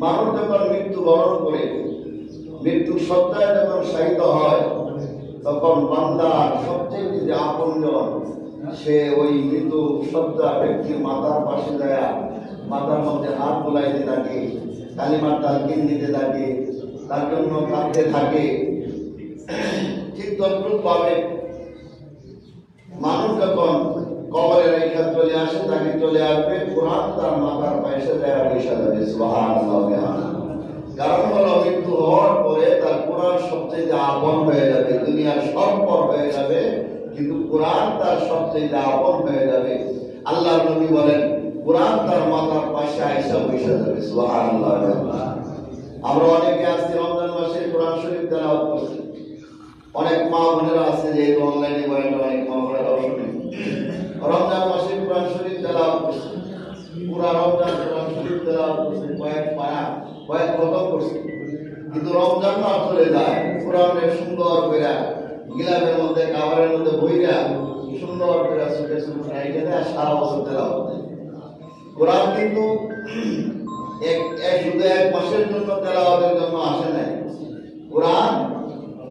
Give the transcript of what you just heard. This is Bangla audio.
মানুষ যখন মৃত্যুবরণ করে মৃত্যুর সজ্জায় যখন শায়িত হয় তখন বান্দার সবচেয়ে যে আপনজন সে ওই মৃত সজ্জা ব্যক্তির মাথার পাশে যায়, মাথার মধ্যে হাত বোলাইতে থাকে, কালিমার তালকিন দিতে থাকে, তার জন্য কাঁদতে থাকে। ঠিক তদ্রুপ ভাবে মানুষ যখন কবরে রেখা চলে আসে তাকে চলে আসবে কোরআন তার মাথার পাশে দেয়া বসে যাবে। সুবহানাল্লাহ। কারণ হলো মৃত্যু হওয়ার পরে তার কোরআন সবচেয়ে আপন হয়ে যাবে, দুনিয়ার সব পর হয়ে যাবে, কিন্তু কোরআন তার সবচেয়ে আপন হয়ে যাবে। আল্লাহর নবী বলেন কোরআন তার মাথার পাশে আয়েশা বসে যাবে। সুবহানাল্লাহ। আমরা অনেকে আজকে রমজান মাসে কোরআন শরীফ তেলাওয়াত করছি। অনেক মা বোনেরা আছে যে অনলাইনে বয়ান অনেক মা বোনেরাও শুনে রমজান মাসে কোরআন শরীফ তেলাওয়াত করছে, পুরা রমজান কোরআন শরীফ তেলাওয়াত করছে, কয়েক পারা কয়েক খতম করছে। কিন্তু রমজান মাস চলে যায় কোরআনের সুন্দর করে গিলাফের মধ্যে কাভারের মধ্যে বইরা সুন্দর করে ছুটে ছুটে রেখে দেয়, সারা বছর তেলাওয়াত করে। কোরআন কিন্তু শুধু এক মাসের জন্য তেলাওয়াতের জন্য আসে নাই। কোরআন